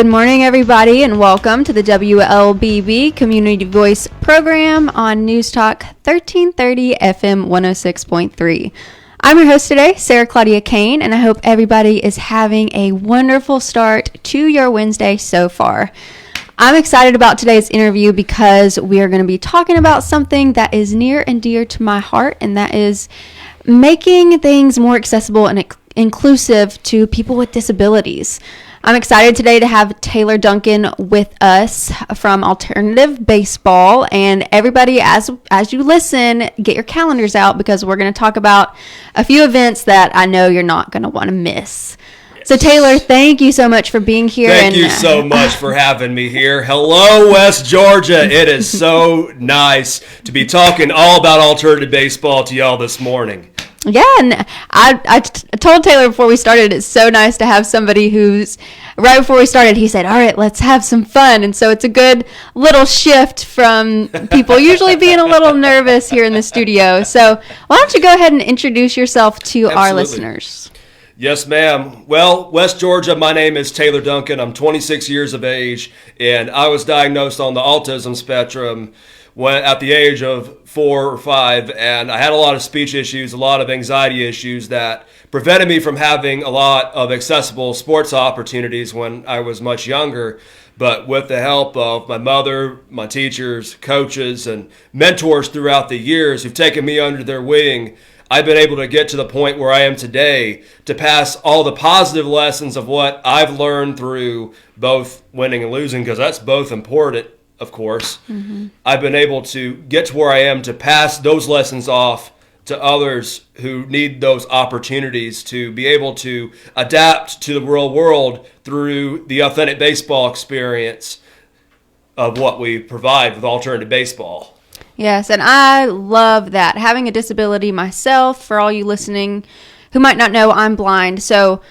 Good morning, everybody, and welcome to the WLBB Community Voice program on News Talk 1330 FM 106.3. I'm your host today, Sarah Claudia Kane, and I hope everybody is having a wonderful start to your Wednesday so far. I'm excited about today's interview because we are going to be talking about something that is near and dear to my heart, and that is making things more accessible and inclusive to people with disabilities. I'm excited today to have Taylor Duncan with us from Alternative Baseball. And everybody, as you listen, get your calendars out because we're going to talk about a few events that I know you're not going to want to miss. So, Taylor, thank you so much for being here. Thank you so much for having me here. Hello, West Georgia. It is so nice to be talking all about alternative baseball to y'all this morning. Yeah, and I told Taylor before we started, it's so nice to have somebody who's, right before we started, he said, all right, let's have some fun. And so it's a good little shift from people usually being a little nervous here in the studio. So why don't you go ahead and introduce yourself to our listeners? Yes, ma'am. Well, West Georgia, my name is Taylor Duncan. I'm 26 years of age, and I was diagnosed on the autism spectrum at the age of 4 or 5, and I had a lot of speech issues, a lot of anxiety issues that prevented me from having a lot of accessible sports opportunities when I was much younger. But with the help of my mother, my teachers, coaches, and mentors throughout the years who've taken me under their wing, I've been able to get to the point where I am today to pass all the positive lessons of what I've learned through both winning and losing, because that's both important. Of course, I've been able to get to where I am to pass those lessons off to others who need those opportunities to be able to adapt to the real world through the authentic baseball experience of what we provide with alternative baseball. Yes, and I love that. Having a disability myself, for all you listening who might not know, I'm blind, so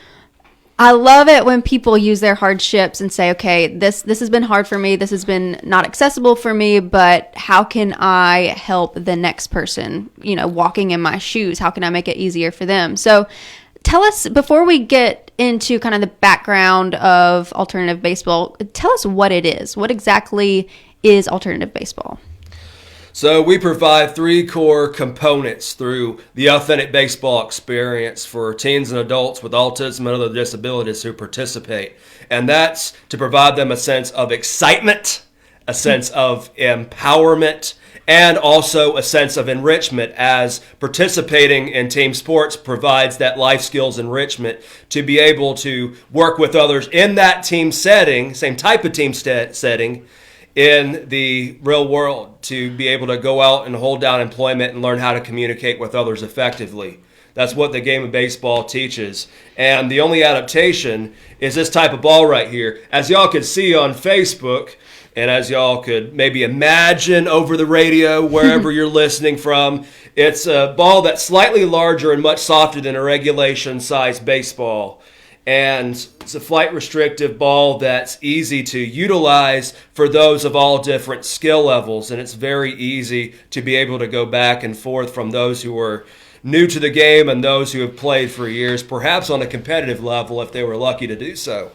I love it when people use their hardships and say, okay, this has been hard for me. This has been not accessible for me, but how can I help the next person, walking in my shoes? How can I make it easier for them? So tell us, before we get into kind of the background of alternative baseball, tell us what it is. What exactly is alternative baseball? So we provide 3 core components through the authentic baseball experience for teens and adults with autism and other disabilities who participate. And that's to provide them a sense of excitement, a sense of empowerment, and also a sense of enrichment, as participating in team sports provides that life skills enrichment to be able to work with others in that team setting, same type of team setting, in the real world, to be able to go out and hold down employment and learn how to communicate with others effectively. That's what the game of baseball teaches. And the only adaptation is this type of ball right here. As y'all could see on Facebook, and as y'all could maybe imagine over the radio, wherever you're listening from, it's a ball that's slightly larger and much softer than a regulation size baseball. And it's a flight restrictive ball that's easy to utilize for those of all different skill levels. And it's very easy to be able to go back and forth from those who are new to the game and those who have played for years, perhaps on a competitive level if they were lucky to do so.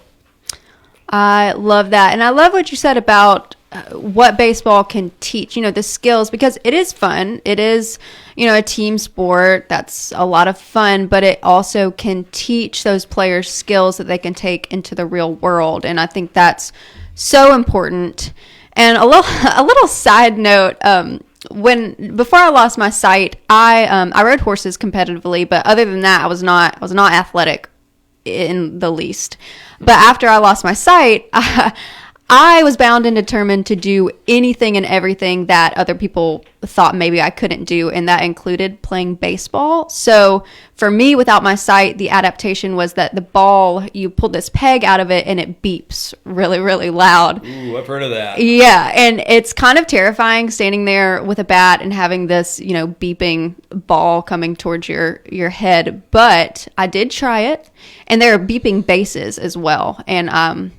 I love that. And I love what you said about what baseball can teach, the skills, because it is fun. It is, a team sport that's a lot of fun, but it also can teach those players skills that they can take into the real world. And I think that's so important. And a little side note, before I lost my sight, I rode horses competitively, but other than that, I was not athletic in the least. But after I lost my sight, I was bound and determined to do anything and everything that other people thought maybe I couldn't do, and that included playing baseball. So for me, without my sight, the adaptation was that the ball, you pull this peg out of it and it beeps really, really loud. Ooh, I've heard of that. Yeah, and it's kind of terrifying standing there with a bat and having this, beeping ball coming towards your head. But I did try it, and there are beeping bases as well. And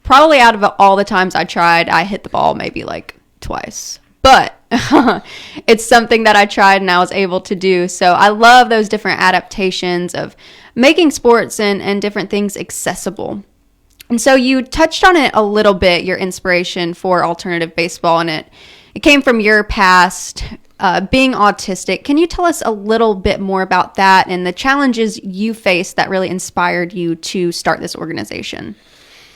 probably out of all the times I tried, I hit the ball maybe like twice. But it's something that I tried and I was able to do. So I love those different adaptations of making sports and different things accessible. And so you touched on it a little bit, your inspiration for alternative baseball, and it came from your past being autistic. Can you tell us a little bit more about that and the challenges you faced that really inspired you to start this organization?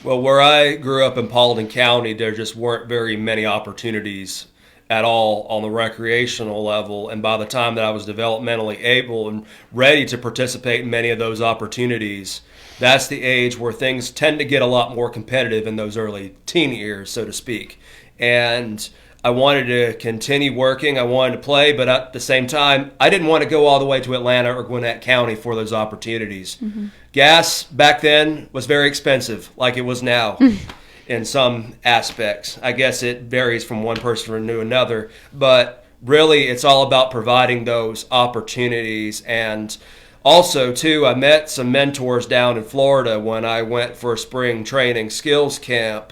Well, where I grew up in Paulding County, there just weren't very many opportunities at all on the recreational level. And by the time that I was developmentally able and ready to participate in many of those opportunities, that's the age where things tend to get a lot more competitive in those early teen years, so to speak. And I wanted to continue working. I wanted to play, but at the same time, I didn't want to go all the way to Atlanta or Gwinnett County for those opportunities. Mm-hmm. Gas back then was very expensive, like it was now. In some aspects. I guess it varies from one person to another, but really it's all about providing those opportunities. And also, too, I met some mentors down in Florida when I went for a spring training skills camp.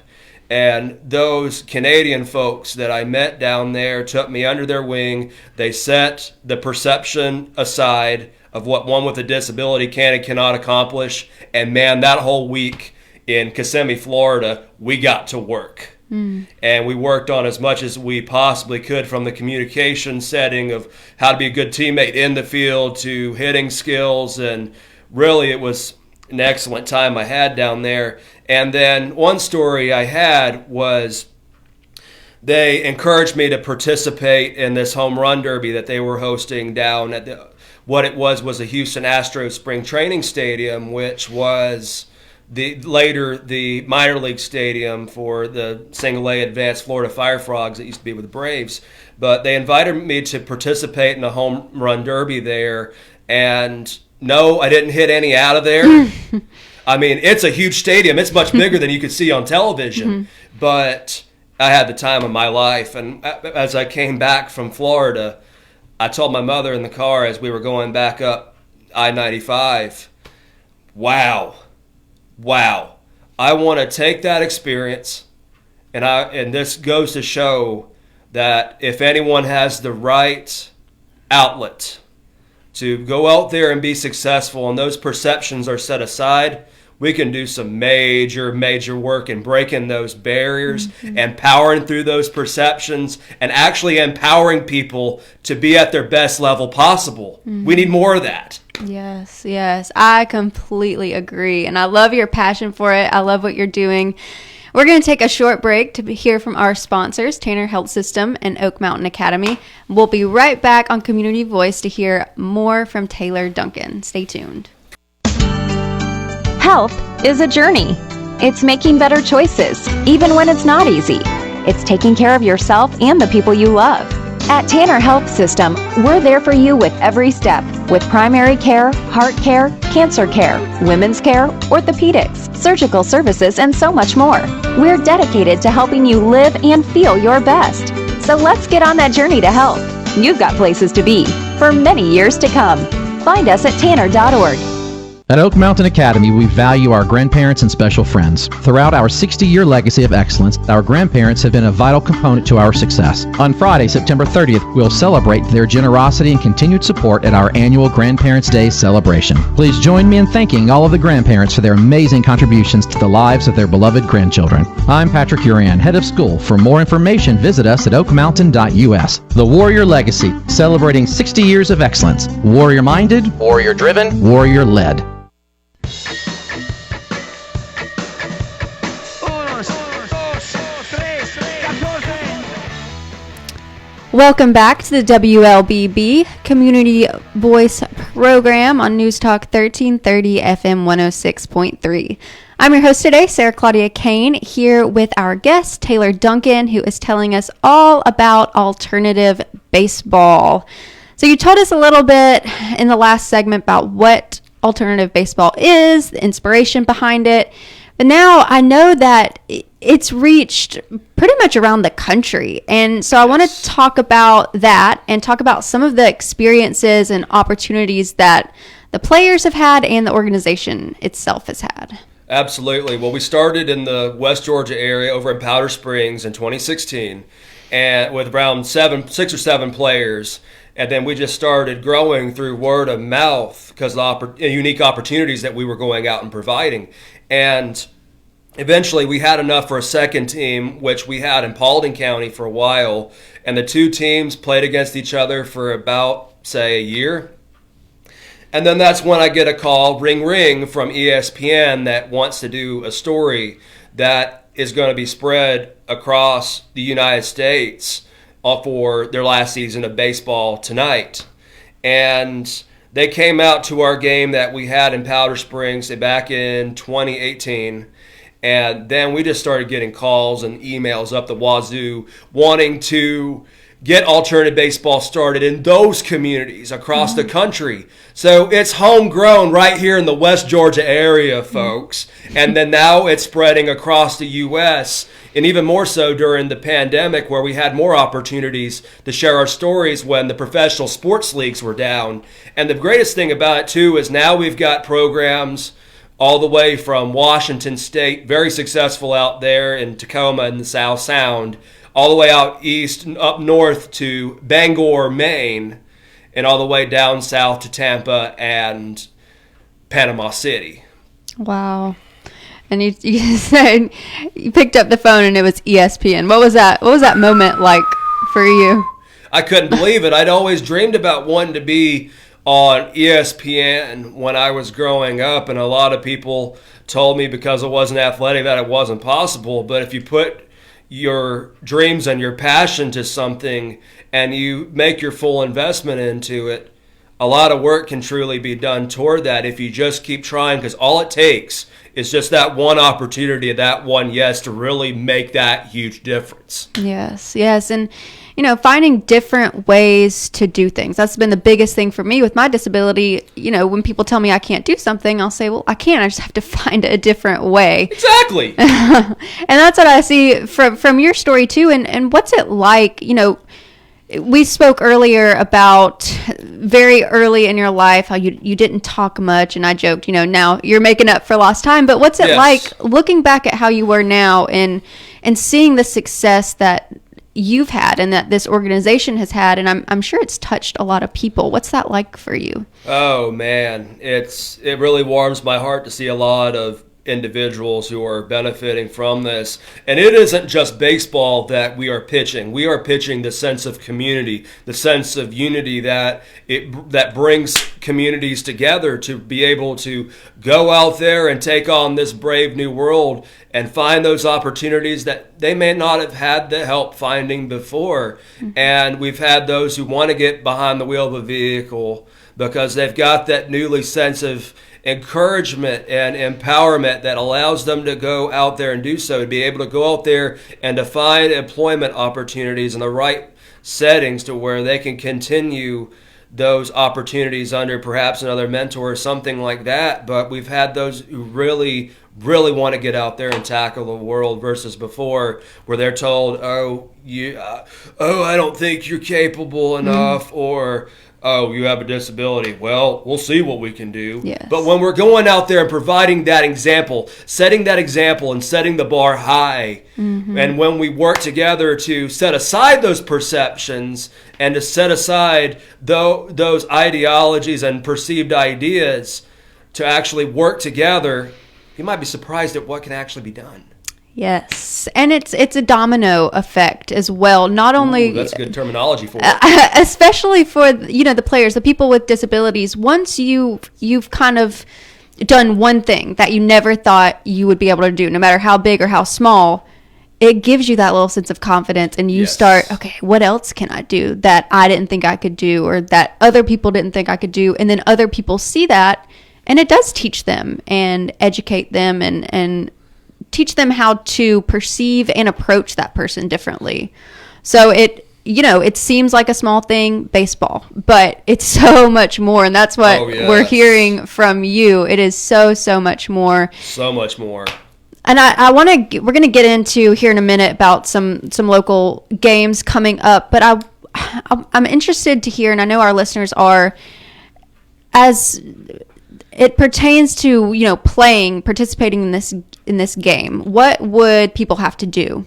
And those Canadian folks that I met down there took me under their wing. They set the perception aside of what one with a disability can and cannot accomplish. And man, that whole week in Kissimmee, Florida, we got to work. And we worked on as much as we possibly could, from the communication setting of how to be a good teammate in the field to hitting skills. And really, it was an excellent time I had down there. And then one story I had was they encouraged me to participate in this home run derby that they were hosting down at what it was a Houston Astros spring training stadium, which was the minor league stadium for the single A advanced Florida Fire Frogs that used to be with the Braves. But they invited me to participate in a home run derby there, and no, I didn't hit any out of there. I mean, it's a huge stadium. It's much bigger than you could see on television. But I had the time of my life, and as I came back from Florida, I told my mother in the car as we were going back up I-95, wow, I want to take that experience, and this goes to show that if anyone has the right outlet to go out there and be successful and those perceptions are set aside, we can do some major work in breaking those barriers, and powering through those perceptions, and actually empowering people to be at their best level possible. We need more of that. Yes, I completely agree. And I love your passion for it. I love what you're doing. We're going to take a short break to hear from our sponsors, Tanner Health System and Oak Mountain Academy. We'll be right back on Community Voice to hear more from Taylor Duncan. Stay tuned. Health is a journey. It's making better choices, even when it's not easy. It's taking care of yourself and the people you love. At Tanner Health System, we're there for you with every step, with primary care, heart care, cancer care, women's care, orthopedics, surgical services, and so much more. We're dedicated to helping you live and feel your best. So let's get on that journey to health. You've got places to be for many years to come. Find us at tanner.org. At Oak Mountain Academy, we value our grandparents and special friends. Throughout our 60-year legacy of excellence, our grandparents have been a vital component to our success. On Friday, September 30th, we'll celebrate their generosity and continued support at our annual Grandparents' Day celebration. Please join me in thanking all of the grandparents for their amazing contributions to the lives of their beloved grandchildren. I'm Patrick Urian, head of school. For more information, visit us at oakmountain.us. The Warrior Legacy, celebrating 60 years of excellence. Warrior-minded, warrior-driven, warrior-led. Welcome back to the WLBB Community Voice program on News Talk 1330 FM 106.3. I'm your host today, Sarah Claudia Kane, here with our guest, Taylor Duncan, who is telling us all about alternative baseball. So you told us a little bit in the last segment about what alternative baseball is, the inspiration behind it. But now I know that it's reached pretty much around the country. And so I want to talk about that and talk about some of the experiences and opportunities that the players have had and the organization itself has had. Absolutely. Well, we started in the West Georgia area over in Powder Springs in 2016 and with around 6 or 7 players. And then we just started growing through word of mouth because of the unique opportunities that we were going out and providing. And eventually we had enough for a second team, which we had in Paulding County for a while, and the two teams played against each other for about, say, a year. And then that's when I get a call, ring, ring, from ESPN that wants to do a story that is going to be spread across the United States for their last season of Baseball Tonight. And they came out to our game that we had in Powder Springs back in 2018. And then we just started getting calls and emails up the wazoo wanting to get alternative baseball started in those communities across the country. So it's homegrown right here in the West Georgia area, folks. And then now it's spreading across the U.S., and even more so during the pandemic, where we had more opportunities to share our stories when the professional sports leagues were down. And the greatest thing about it, too, is now we've got programs all the way from Washington State, very successful out there in Tacoma and the South Sound, all the way out east, up north to Bangor, Maine, and all the way down south to Tampa and Panama City. Wow. And you said you picked up the phone and it was ESPN. What was that? What was that moment like for you? I couldn't believe it. I'd always dreamed about wanting to be on ESPN when I was growing up, and a lot of people told me because it wasn't athletic that it wasn't possible. But if you put your dreams and your passion to something and you make your full investment into it, a lot of work can truly be done toward that if you just keep trying, because all it takes is just that one opportunity, that one yes, to really make that huge difference. Yes. And, finding different ways to do things. That's been the biggest thing for me with my disability. When people tell me I can't do something, I'll say, well, I can. I just have to find a different way. Exactly. And that's what I see from your story, too. And what's it like, we spoke earlier about very early in your life how you didn't talk much, and I joked, now you're making up for lost time. But what's it like looking back at how you were now and seeing the success that you've had and that this organization has had, and I'm sure it's touched a lot of people. What's that like for you? Oh man, it really warms my heart to see a lot of individuals who are benefiting from this. And it isn't just baseball that we are pitching. We are pitching the sense of community, the sense of unity that brings communities together to be able to go out there and take on this brave new world and find those opportunities that they may not have had the help finding before. Mm-hmm. And we've had those who want to get behind the wheel of a vehicle because they've got that newly sense of encouragement and empowerment that allows them to go out there and do so, to be able to go out there and to find employment opportunities in the right settings to where they can continue those opportunities under perhaps another mentor or something like that. But we've had those who really want to get out there and tackle the world versus before, where they're told, I don't think you're capable enough, or oh, you have a disability. Well, we'll see what we can do. Yes. But when we're going out there and providing that example, setting that example and setting the bar high, and when we work together to set aside those perceptions and to set aside those ideologies and perceived ideas to actually work together, you might be surprised at what can actually be done. Yes, and it's a domino effect as well. Not only that's good terminology for it, especially for the players, the people with disabilities. Once you've kind of done one thing that you never thought you would be able to do, no matter how big or how small, it gives you that little sense of confidence, and you start, okay, what else can I do that I didn't think I could do, or that other people didn't think I could do, and then other people see that, and it does teach them and educate them and teach them how to perceive and approach that person differently. So it seems like a small thing, baseball, but it's so much more. And that's what we're hearing from you. It is so much more. So much more. And we're going to get into here in a minute about some local games coming up, but I'm interested to hear, and I know our listeners are, as it pertains to, participating in this game, what would people have to do?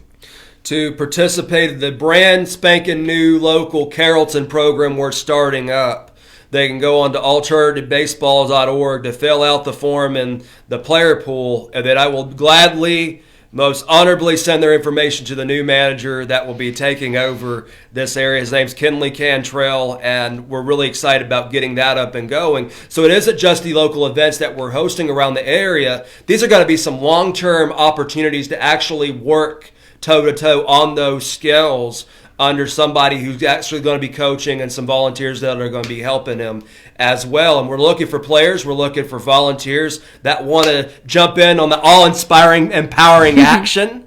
To participate in the brand spanking new local Carrollton program we're starting up. they can go on to alternativebaseballs.org to fill out the form in the player pool, and then I will gladly, most honorably send their information to the new manager that will be taking over this area. His name's Kenley Cantrell, and we're really excited about getting that up and going. So it isn't just the local events that we're hosting around the area. These are going to be some long-term opportunities to actually work toe-to-toe on those skills under somebody who's actually going to be coaching and some volunteers that are going to be helping him as well. And we're looking for players. We're looking for volunteers that want to jump in on the all-inspiring, empowering action.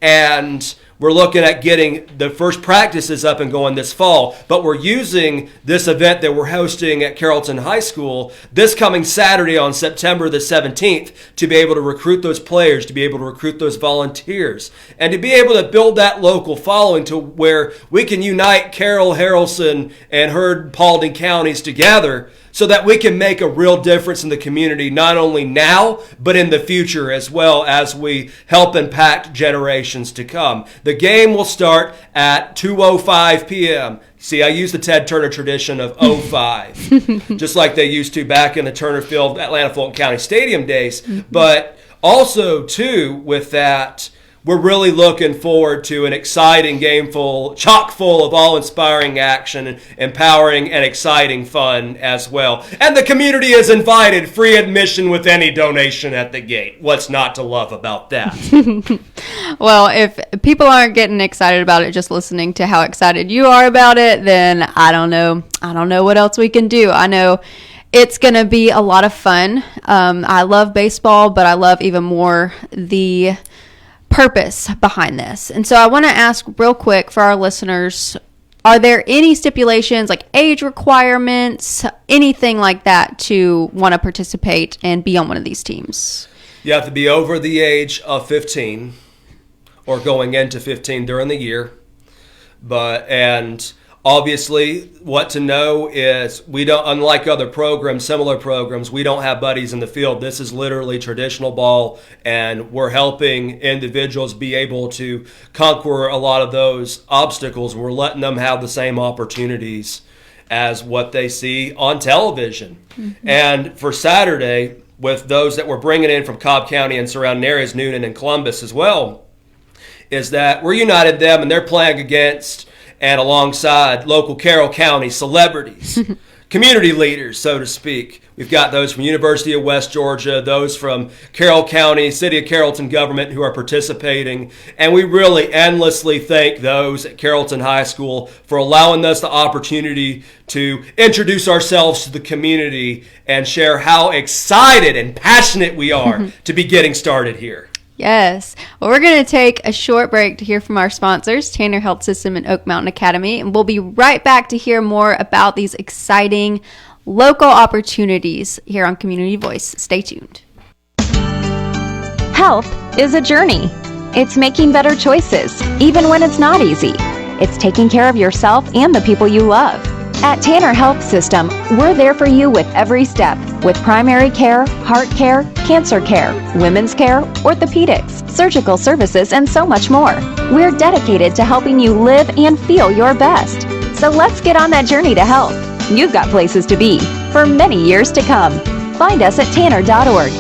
And we're looking at getting the first practices up and going this fall. But we're using this event that we're hosting at Carrollton High School this coming Saturday on September the 17th to be able to recruit those players, to be able to recruit those volunteers, and to be able to build that local following to where we can unite Carroll, Haralson, and Heard, Paulding counties together so that we can make a real difference in the community, not only now, but in the future as well, as we help impact generations to come. The game will start at 2:05 p.m. See, I use the Ted Turner tradition of 05, just like they used to back in the Turner Field, Atlanta Fulton County Stadium days. But also, too, with that, we're really looking forward to an exciting game chock full of all-inspiring action, empowering, and exciting fun as well. And the community is invited, free admission with any donation at the gate. What's not to love about that? Well, if people aren't getting excited about it just listening to how excited you are about it, then I don't know. I don't know what else we can do. I know it's going to be a lot of fun. I love baseball, but I love even more the purpose behind this. And so I want to ask real quick for our listeners, are there any stipulations like age requirements, anything like that to want to participate and be on one of these teams? You have to be over the age of 15 or going into 15 during the year. And obviously, what to know is we don't, unlike other programs, similar programs, we don't have buddies in the field. This is literally traditional ball, and we're helping individuals be able to conquer a lot of those obstacles. We're letting them have the same opportunities as what they see on television. Mm-hmm. And for Saturday, with those that we're bringing in from Cobb County and surrounding areas, Newnan and Columbus as well, is that we're united them, and they're playing against and alongside local Carroll County celebrities, community leaders, so to speak. We've got those from University of West Georgia, those from Carroll County, City of Carrollton government who are participating. And we really endlessly thank those at Carrollton High School for allowing us the opportunity to introduce ourselves to the community and share how excited and passionate we are to be getting started here. Yes. Well, we're going to take a short break to hear from our sponsors, Tanner Health System and Oak Mountain Academy, and we'll be right back to hear more about these exciting local opportunities here on Community Voice. Stay tuned. Health is a journey. It's making better choices, even when it's not easy. It's taking care of yourself and the people you love. At Tanner Health System, we're there for you with every step, with primary care, heart care, cancer care, women's care, orthopedics, surgical services, and so much more. We're dedicated to helping you live and feel your best. So let's get on that journey to health. You've got places to be for many years to come. Find us at tanner.org.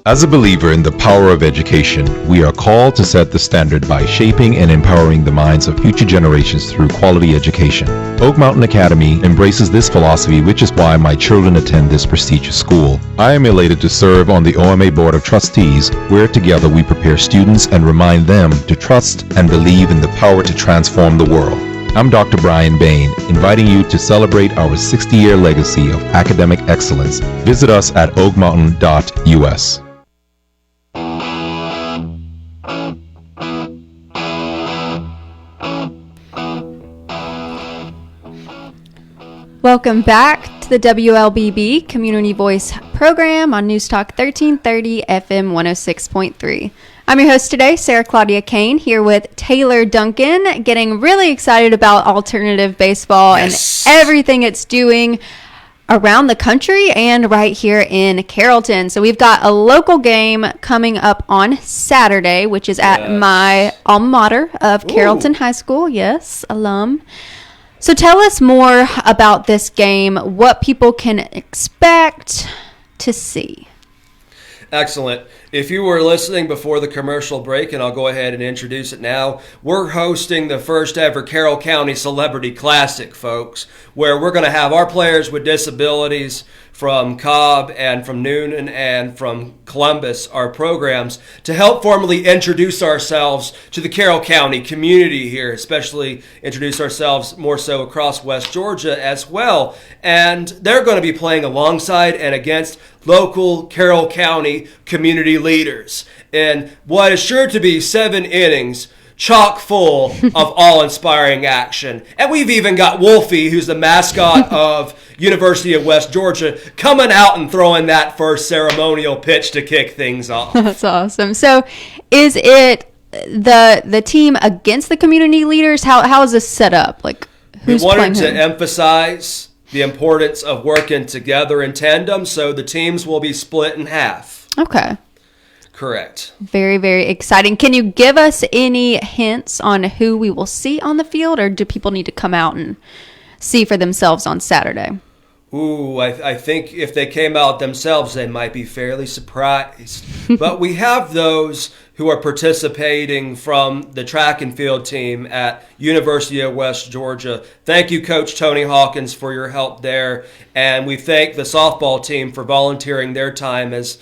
As a believer in the power of education, we are called to set the standard by shaping and empowering the minds of future generations through quality education. Oak Mountain Academy embraces this philosophy, which is why my children attend this prestigious school. I am elated to serve on the OMA Board of Trustees, where together we prepare students and remind them to trust and believe in the power to transform the world. I'm Dr. Brian Bain, inviting you to celebrate our 60-year legacy of academic excellence. Visit us at oakmountain.us. Welcome back to the WLBB Community Voice program on News Talk 1330 FM 106.3. I'm your host today, Sarah Claudia Kane, here with Taylor Duncan, getting really excited about alternative baseball and everything it's doing around the country and right here in Carrollton. So we've got a local game coming up on Saturday, which is at my alma mater of Carrollton High School. Yes, alum. So tell us more about this game, what people can expect to see. Excellent. If you were listening before the commercial break, and I'll go ahead and introduce it now, we're hosting the first ever Carroll County Celebrity Classic, folks, where we're going to have our players with disabilities from Cobb and from Noonan and from Columbus, our programs, to help formally introduce ourselves to the Carroll County community here, especially introduce ourselves more so across West Georgia as well. And they're going to be playing alongside and against local Carroll County community leaders in what is sure to be 7 innings chock full of awe-inspiring action. And we've even got Wolfie, who's the mascot of University of West Georgia, coming out and throwing that first ceremonial pitch to kick things off. That's awesome. So is it the team against the community leaders? How is this set up? Like, We who's wanted playing to who? emphasize the importance of working together in tandem, so the teams will be split in half. Okay. Correct. Very, very exciting. Can you give us any hints on who we will see on the field, or do people need to come out and see for themselves on Saturday? Ooh, I think if they came out themselves, they might be fairly surprised. But we have those who are participating from the track and field team at University of West Georgia. Thank you, Coach Tony Hawkins, for your help there. And we thank the softball team for volunteering their time as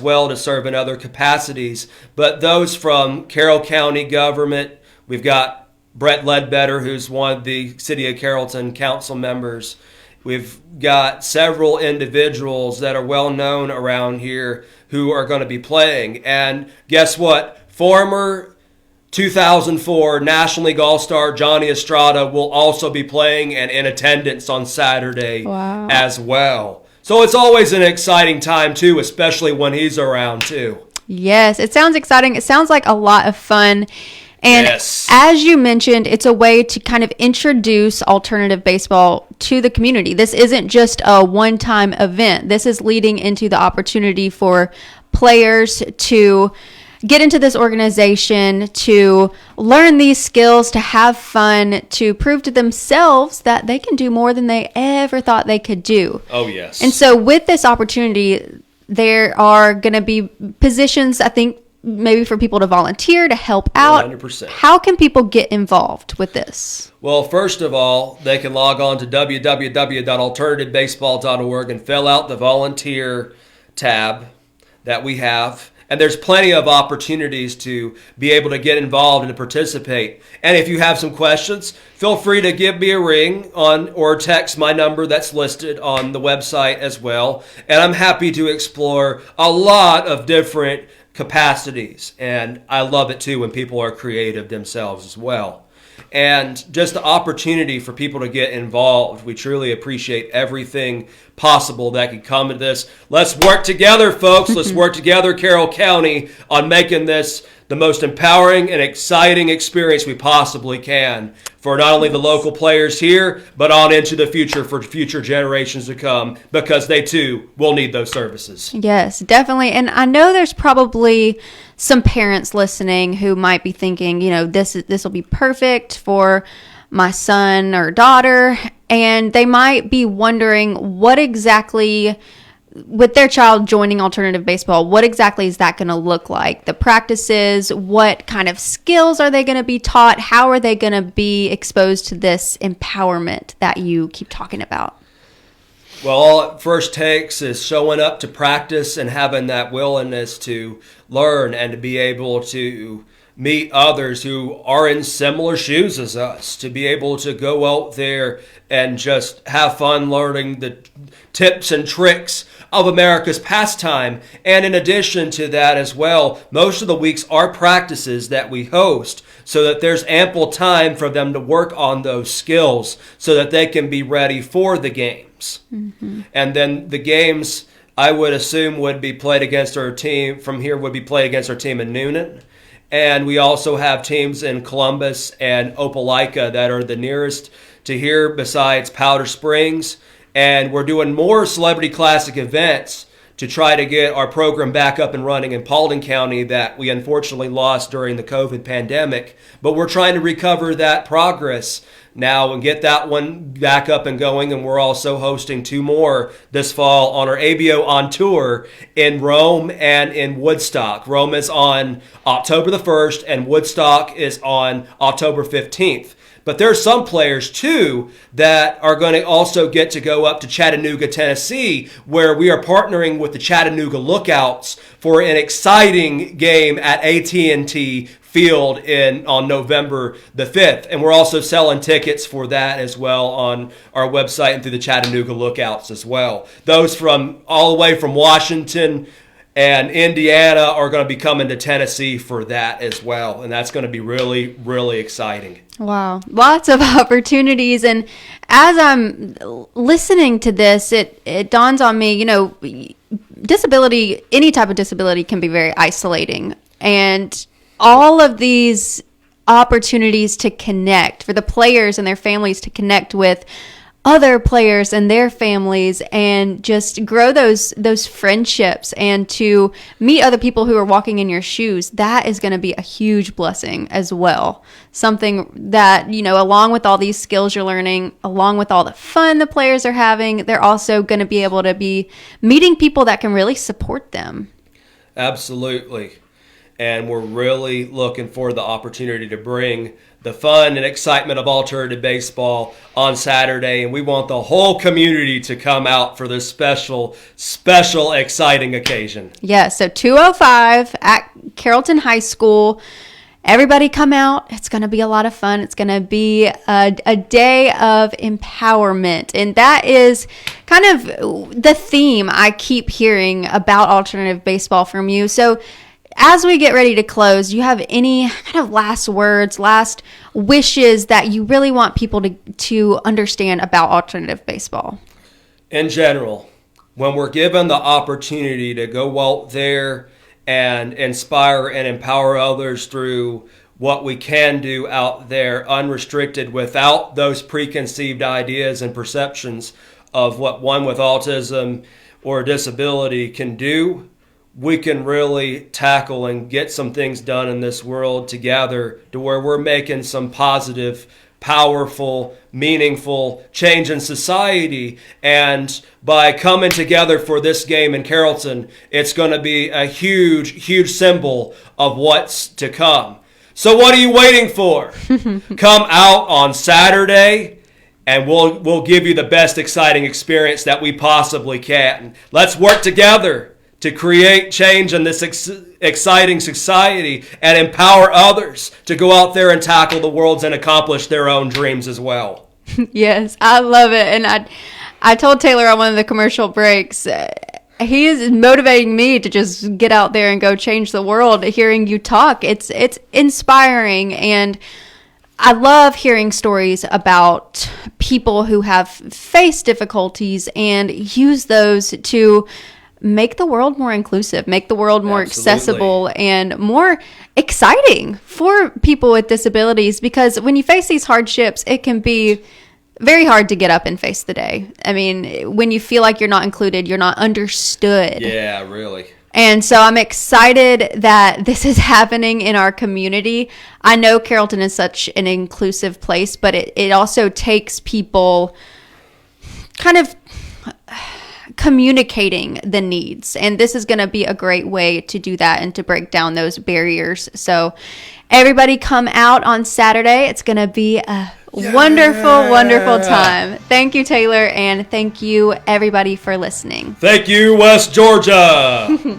well to serve in other capacities. But those from Carroll County government, we've got Brett Ledbetter, who's one of the City of Carrollton council members. We've got several individuals that are well known around here who are going to be playing. And guess what? Former 2004 National League All-Star Johnny Estrada will also be playing and in attendance on Saturday as well. So it's always an exciting time, too, especially when he's around, too. Yes, it sounds exciting. It sounds like a lot of fun. And Yes. as you mentioned, it's a way to kind of introduce alternative baseball to the community. This isn't just a one-time event. This is leading into the opportunity for players to get into this organization, to learn these skills, to have fun, to prove to themselves that they can do more than they ever thought they could do. Oh, yes. And so with this opportunity, there are going to be positions, I think, maybe for people to volunteer, to help out. 100%. How can people get involved with this? Well, first of all, they can log on to www.alternativebaseball.org and fill out the volunteer tab that we have. And there's plenty of opportunities to be able to get involved and to participate. And if you have some questions, feel free to give me a ring or text my number that's listed on the website as well. And I'm happy to explore a lot of different capacities. And I love it too when people are creative themselves as well. And just the opportunity for people to get involved. We truly appreciate everything possible that could come to this. Let's work together, folks. Let's work together, Carroll County, on making this the most empowering and exciting experience we possibly can for not only the local players here, but on into the future for future generations to come, because they too will need those services. Yes, definitely. And I know there's probably some parents listening who might be thinking, this will be perfect for my son or daughter, and they might be wondering what exactly, with their child joining alternative baseball, what exactly is that going to look like? The practices, what kind of skills are they going to be taught? How are they going to be exposed to this empowerment that you keep talking about? Well, all it first takes is showing up to practice and having that willingness to learn and to be able to meet others who are in similar shoes as us, to be able to go out there and just have fun learning the tips and tricks of America's pastime. And in addition to that as well, most of the weeks are practices that we host so that there's ample time for them to work on those skills so that they can be ready for the games. Mm-hmm. And then the games, I would assume, would be played against our team from here, would be played against our team in Noonan. And we also have teams in Columbus and Opelika that are the nearest to here besides Powder Springs. And we're doing more Celebrity Classic events to try to get our program back up and running in Paulding County that we unfortunately lost during the COVID pandemic. But we're trying to recover that progress now and get that one back up and going. And we're also hosting 2 more this fall on our ABO on tour in Rome and in Woodstock. Rome is on October the 1st and Woodstock is on October 15th. But there's some players, too, that are going to also get to go up to Chattanooga, Tennessee, where we are partnering with the Chattanooga Lookouts for an exciting game at AT&T Field on November the 5th. And we're also selling tickets for that as well on our website and through the Chattanooga Lookouts as well. Those from all the way from Washington and Indiana are going to be coming to Tennessee for that as well. And that's going to be really, really exciting. Wow. Lots of opportunities. And as I'm listening to this, it dawns on me, disability, any type of disability can be very isolating. And all of these opportunities to connect, for the players and their families to connect with other players and their families and just grow those friendships and to meet other people who are walking in your shoes, that is going to be a huge blessing as well. Something that, along with all these skills you're learning, along with all the fun the players are having, they're also going to be able to be meeting people that can really support them. Absolutely. And we're really looking for the opportunity to bring the fun and excitement of alternative baseball on Saturday. And we want the whole community to come out for this special, exciting occasion. Yeah, so 2:05 at Carrollton High School. Everybody come out. It's going to be a lot of fun. It's going to be a day of empowerment. And that is kind of the theme I keep hearing about alternative baseball from you. So as we get ready to close, do you have any kind of last words, last wishes that you really want people to understand about alternative baseball? In general, when we're given the opportunity to go out there and inspire and empower others through what we can do out there unrestricted without those preconceived ideas and perceptions of what one with autism or disability can do, we can really tackle and get some things done in this world together to where we're making some positive, powerful, meaningful change in society. And by coming together for this game in Carrollton, it's going to be a huge, huge symbol of what's to come. So what are you waiting for? Come out on Saturday and we'll give you the best exciting experience that we possibly can. Let's work together to create change in this exciting society and empower others to go out there and tackle the worlds and accomplish their own dreams as well. Yes, I love it. And I told Taylor on one of the commercial breaks, he is motivating me to just get out there and go change the world. Hearing you talk, it's inspiring. And I love hearing stories about people who have faced difficulties and use those to make the world more inclusive, make the world more accessible and more exciting for people with disabilities. Because when you face these hardships, it can be very hard to get up and face the day. I mean, when you feel like you're not included, you're not understood. Yeah, really. And so I'm excited that this is happening in our community. I know Carrollton is such an inclusive place, but it also takes people kind of communicating the needs, and this is going to be a great way to do that and to break down those barriers. So everybody come out on Saturday. It's going to be a wonderful time. Thank you, Taylor, and thank you everybody for listening. Thank you, West Georgia.